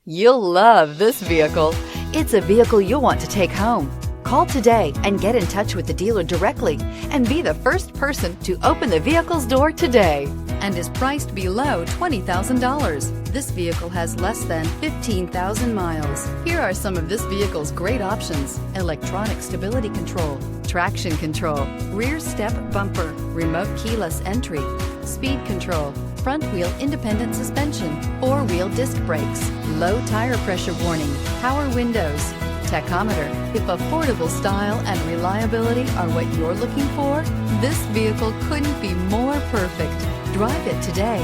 You'll love this vehicle. It's a vehicle you'll want to take home. Call today and get in touch with the dealer directly and be the first person to open the vehicle's door today, and is priced below $20,000. This vehicle has less than 15,000 miles. Here are some of this vehicle's great options: electronic stability control, traction control, rear step bumper, remote keyless entry, speed control, front wheel independent suspension, four-wheel disc brakes, low tire pressure warning, power windows, tachometer. If affordable style and reliability are what you're looking for, this vehicle couldn't be more perfect. Drive it today.